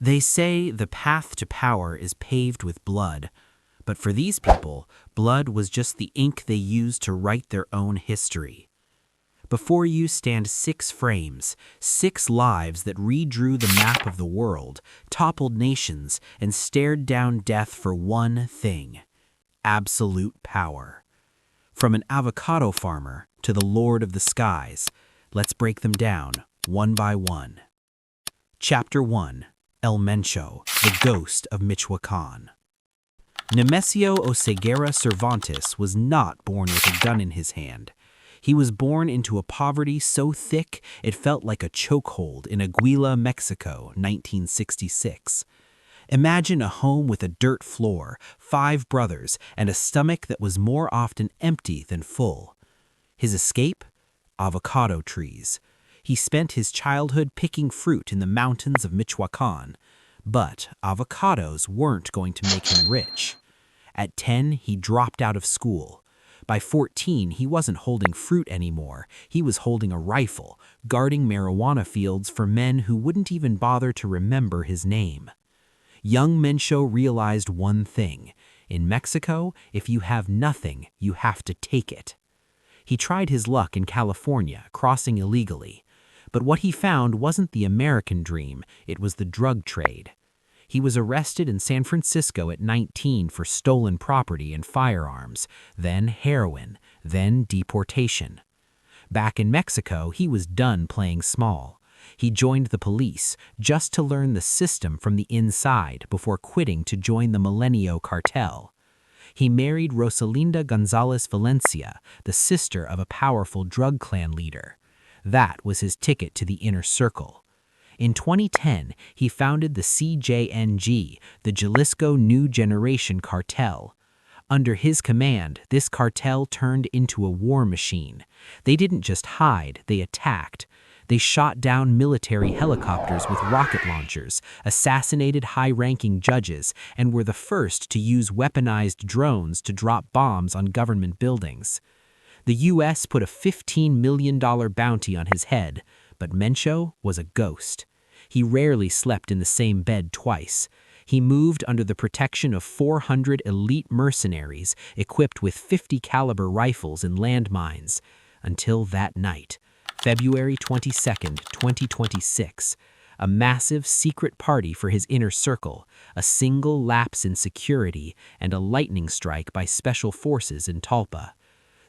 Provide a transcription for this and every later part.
They say the path to power is paved with blood, but for these people, blood was just the ink they used to write their own history. Before you stand 6 frames, 6 lives that redrew the map of the world, toppled nations, and stared down death for one thing: absolute power. From an avocado farmer to the Lord of the Skies, let's break them down one by one. Chapter 1. El Mencho, the Ghost of Michoacan. Nemesio Oseguera Cervantes was not born with a gun in his hand. He was born into a poverty so thick it felt like a chokehold in Aguila, Mexico, 1966. Imagine a home with a dirt floor, 5 brothers, and a stomach that was more often empty than full. His escape? Avocado trees. He spent his childhood picking fruit in the mountains of Michoacan. But avocados weren't going to make him rich. At 10, he dropped out of school. By 14, he wasn't holding fruit anymore. He was holding a rifle, guarding marijuana fields for men who wouldn't even bother to remember his name. Young Mencho realized one thing: in Mexico, if you have nothing, you have to take it. He tried his luck in California, crossing illegally. But what he found wasn't the American dream, it was the drug trade. He was arrested in San Francisco at 19 for stolen property and firearms, then heroin, then deportation. Back in Mexico, he was done playing small. He joined the police just to learn the system from the inside before quitting to join the Milenio cartel. He married Rosalinda Gonzalez Valencia, the sister of a powerful drug clan leader. That was his ticket to the inner circle. In 2010, he founded the CJNG, the Jalisco New Generation Cartel. Under his command, this cartel turned into a war machine. They didn't just hide, they attacked. They shot down military helicopters with rocket launchers, assassinated high-ranking judges, and were the first to use weaponized drones to drop bombs on government buildings. The U.S. put a $15 million bounty on his head, but Mencho was a ghost. He rarely slept in the same bed twice. He moved under the protection of 400 elite mercenaries equipped with 50-caliber rifles and landmines. Until that night, February 22, 2026, a massive secret party for his inner circle, a single lapse in security, and a lightning strike by special forces in Talpa.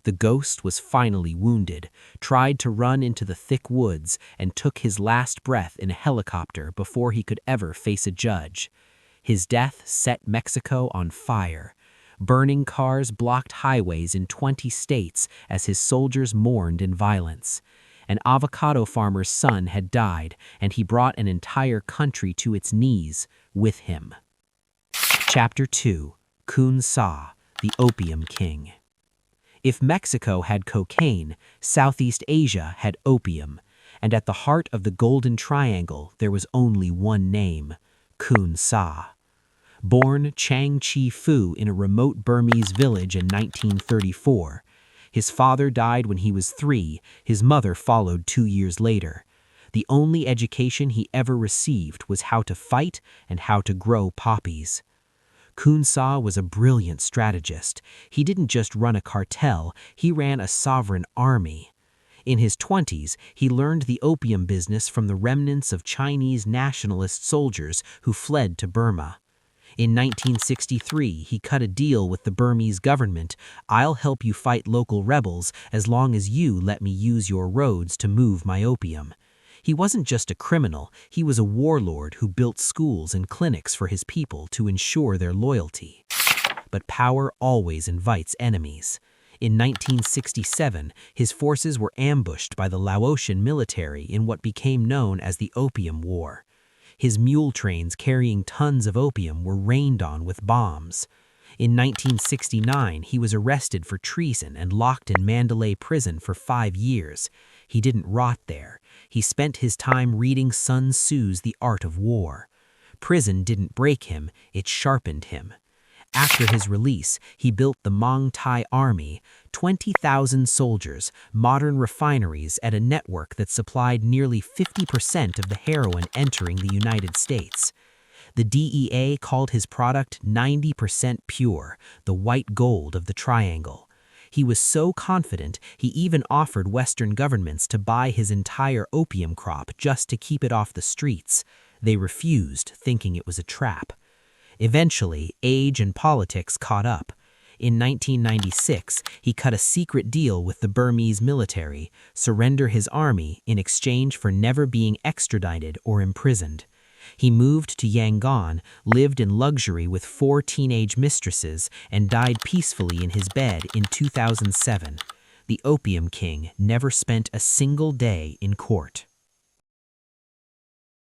The ghost was finally wounded, tried to run into the thick woods, and took his last breath in a helicopter before he could ever face a judge. His death set Mexico on fire. Burning cars blocked highways in 20 states as his soldiers mourned in violence. An avocado farmer's son had died, and he brought an entire country to its knees with him. Chapter 2. Khun Sa, the Opium King. If Mexico had cocaine, Southeast Asia had opium, and at the heart of the Golden Triangle there was only one name: Khun Sa. Born Chang Chi Fu in a remote Burmese village in 1934, his father died when he was 3, his mother followed 2 years later. The only education he ever received was how to fight and how to grow poppies. Khun Sa was a brilliant strategist. He didn't just run a cartel, he ran a sovereign army. In his 20s, he learned the opium business from the remnants of Chinese nationalist soldiers who fled to Burma. In 1963, he cut a deal with the Burmese government: "I'll help you fight local rebels as long as you let me use your roads to move my opium." He wasn't just a criminal, he was a warlord who built schools and clinics for his people to ensure their loyalty. But power always invites enemies. In 1967, his forces were ambushed by the Laotian military in what became known as the Opium War. His mule trains carrying tons of opium were rained on with bombs. In 1969, he was arrested for treason and locked in Mandalay prison for 5 years. He didn't rot there. He spent his time reading Sun Tzu's The Art of War. Prison didn't break him, it sharpened him. After his release, he built the Mong Thai Army, 20,000 soldiers, modern refineries, and a network that supplied nearly 50% of the heroin entering the United States. The DEA called his product 90% pure, the white gold of the triangle. He was so confident he even offered Western governments to buy his entire opium crop just to keep it off the streets. They refused, thinking it was a trap. Eventually, age and politics caught up. In 1996, he cut a secret deal with the Burmese military, surrender his army in exchange for never being extradited or imprisoned. He moved to Yangon, lived in luxury with 4 teenage mistresses, and died peacefully in his bed in 2007. The Opium King never spent a single day in court.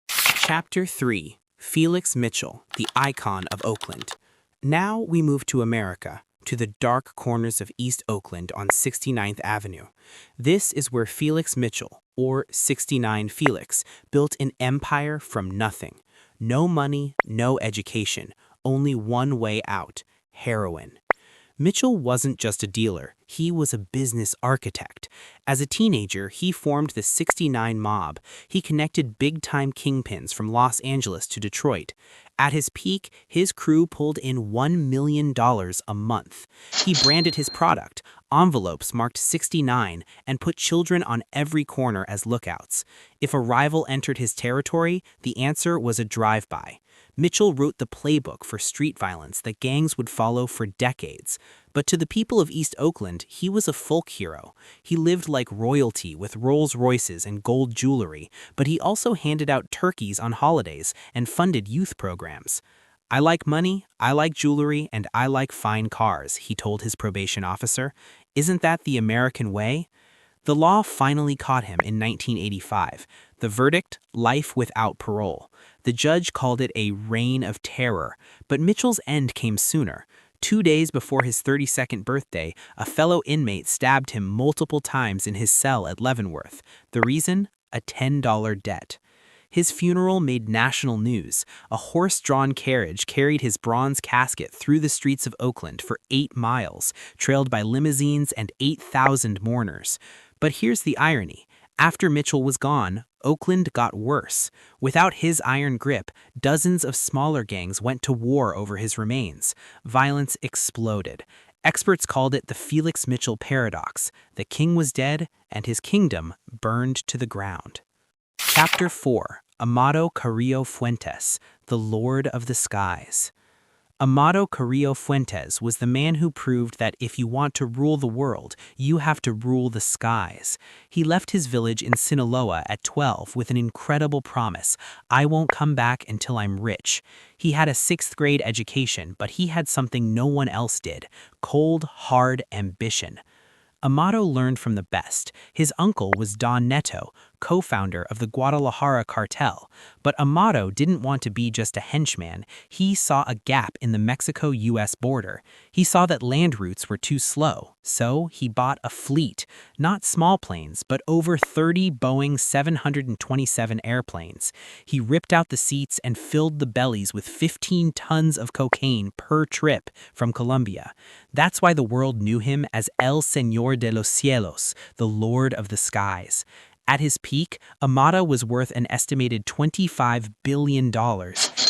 Chapter 3. Felix Mitchell, the icon of Oakland. Now we move to America, to the dark corners of East Oakland on 69th Avenue. This is where Felix Mitchell, or 69 Felix, built an empire from nothing. No money, no education, only one way out: heroin. Mitchell wasn't just a dealer, he was a business architect. As a teenager, he formed the 69 Mob. He connected big-time kingpins from Los Angeles to Detroit. At his peak, his crew pulled in $1 million a month. He branded his product, envelopes marked 69, and put children on every corner as lookouts. If a rival entered his territory, the answer was a drive-by. Mitchell wrote the playbook for street violence that gangs would follow for decades. But to the people of East Oakland, he was a folk hero. He lived like royalty with Rolls Royces and gold jewelry, but he also handed out turkeys on holidays and funded youth programs. "I like money, I like jewelry, and I like fine cars," he told his probation officer. "Isn't that the American way?" The law finally caught him in 1985. The verdict: life without parole. The judge called it a reign of terror, but Mitchell's end came sooner. 2 days before his 32nd birthday, a fellow inmate stabbed him multiple times in his cell at Leavenworth. The reason? A $10 debt. His funeral made national news. A horse-drawn carriage carried his bronze casket through the streets of Oakland for 8 miles, trailed by limousines and 8,000 mourners. But here's the irony. After Mitchell was gone, Oakland got worse. Without his iron grip, dozens of smaller gangs went to war over his remains. Violence exploded. Experts called it the Felix Mitchell paradox. The king was dead, and his kingdom burned to the ground. Chapter 4. Amado Carrillo Fuentes, the Lord of the Skies. Amado Carrillo Fuentes was the man who proved that if you want to rule the world, you have to rule the skies. He left his village in Sinaloa at 12 with an incredible promise: "I won't come back until I'm rich." He had a 6th grade education, but he had something no one else did: cold, hard ambition. Amado learned from the best. His uncle was Don Neto, co-founder of the Guadalajara cartel. But Amado didn't want to be just a henchman. He saw a gap in the Mexico-US border. He saw that land routes were too slow, so he bought a fleet. Not small planes, but over 30 Boeing 727 airplanes. He ripped out the seats and filled the bellies with 15 tons of cocaine per trip from Colombia. That's why the world knew him as El Señor de los Cielos, the Lord of the Skies. At his peak, Amado was worth an estimated $25 billion.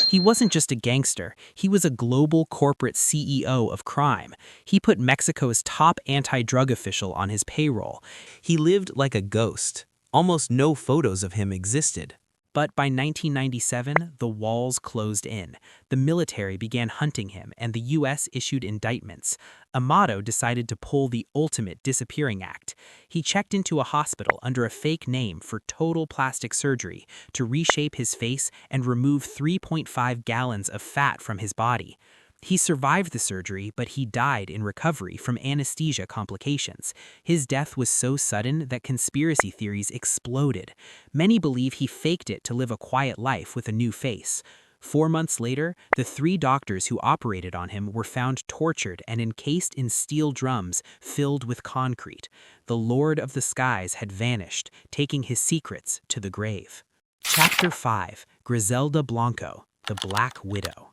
He wasn't just a gangster, he was a global corporate CEO of crime. He put Mexico's top anti-drug official on his payroll. He lived like a ghost. Almost no photos of him existed. But by 1997, the walls closed in. The military began hunting him, and the U.S. issued indictments. Amado decided to pull the ultimate disappearing act. He checked into a hospital under a fake name for total plastic surgery to reshape his face and remove 3.5 gallons of fat from his body. He survived the surgery, but he died in recovery from anesthesia complications. His death was so sudden that conspiracy theories exploded. Many believe he faked it to live a quiet life with a new face. 4 months later, the 3 doctors who operated on him were found tortured and encased in steel drums filled with concrete. The Lord of the Skies had vanished, taking his secrets to the grave. Chapter 5. Griselda Blanco, the Black Widow.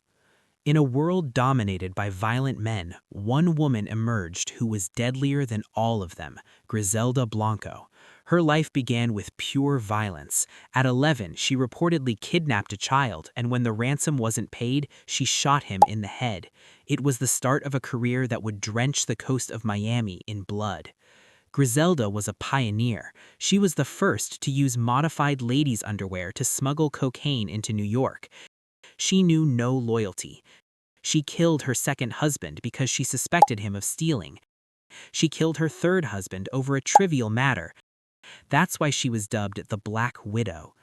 In a world dominated by violent men, one woman emerged who was deadlier than all of them: Griselda Blanco. Her life began with pure violence. At 11, she reportedly kidnapped a child, and when the ransom wasn't paid, she shot him in the head. It was the start of a career that would drench the coast of Miami in blood. Griselda was a pioneer. She was the first to use modified ladies' underwear to smuggle cocaine into New York. She knew no loyalty. She killed her second husband because she suspected him of stealing. She killed her third husband over a trivial matter. That's why she was dubbed the Black Widow.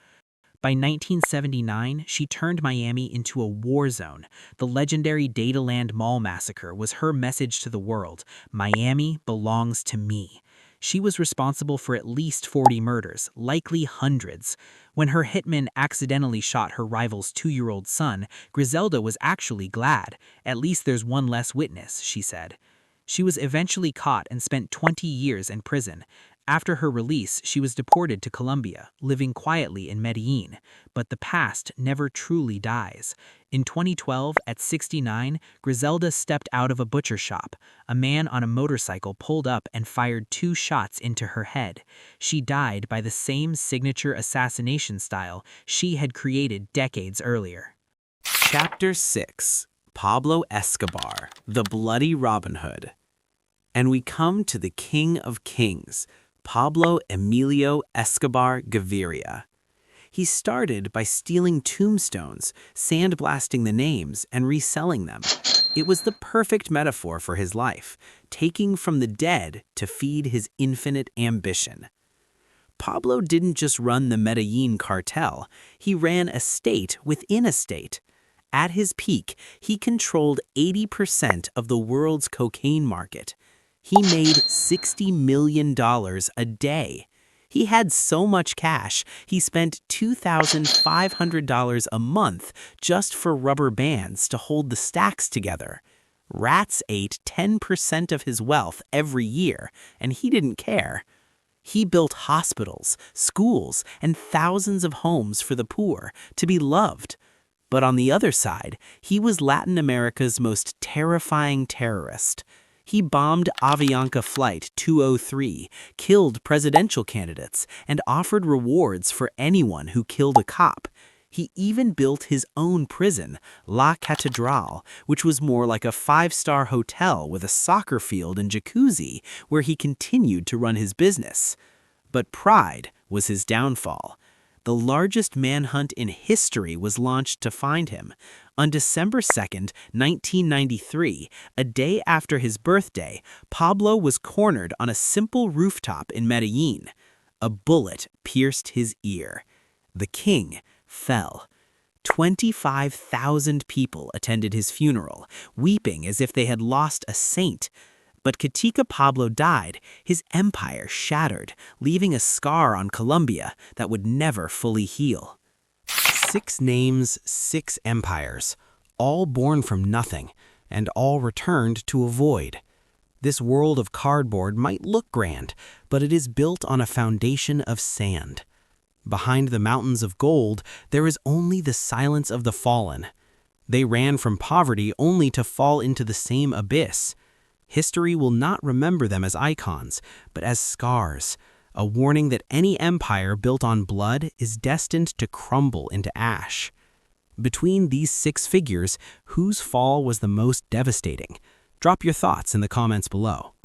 By 1979, she turned Miami into a war zone. The legendary Dataland Mall massacre was her message to the world: Miami belongs to me. She was responsible for at least 40 murders, likely hundreds. When her hitman accidentally shot her rival's 2-year-old son, Griselda was actually glad. At least there's one less witness, she said. She was eventually caught and spent 20 years in prison. After her release, she was deported to Colombia, living quietly in Medellin. But the past never truly dies. In 2012, at 69, Griselda stepped out of a butcher shop. A man on a motorcycle pulled up and fired 2 shots into her head. She died by the same signature assassination style she had created decades earlier. Chapter 6: Pablo Escobar, the Bloody Robin Hood. And we come to the King of Kings, Pablo Emilio Escobar Gaviria. He started by stealing tombstones, sandblasting the names, and reselling them. It was the perfect metaphor for his life, taking from the dead to feed his infinite ambition. Pablo didn't just run the Medellin cartel, he ran a state within a state. At his peak, he controlled 80% of the world's cocaine market. He made $60 million a day. He had so much cash, he spent $2,500 a month just for rubber bands to hold the stacks together. Rats ate 10% of his wealth every year, and he didn't care. He built hospitals, schools, and thousands of homes for the poor to be loved. But on the other side, he was Latin America's most terrifying terrorist. He bombed Avianca Flight 203, killed presidential candidates, and offered rewards for anyone who killed a cop. He even built his own prison, La Catedral, which was more like a 5-star hotel with a soccer field and jacuzzi, where he continued to run his business. But pride was his downfall. The largest manhunt in history was launched to find him. On December 2nd, 1993, a day after his birthday, Pablo was cornered on a simple rooftop in Medellin. A bullet pierced his ear. The king fell. 25,000 people attended his funeral, weeping as if they had lost a saint. But Katika Pablo died, his empire shattered, leaving a scar on Colombia that would never fully heal. 6 names, 6 empires, all born from nothing, and all returned to a void. This world of cardboard might look grand, but it is built on a foundation of sand. Behind the mountains of gold, there is only the silence of the fallen. They ran from poverty only to fall into the same abyss. History will not remember them as icons, but as scars, a warning that any empire built on blood is destined to crumble into ash. Between these 6 figures, whose fall was the most devastating? Drop your thoughts in the comments below.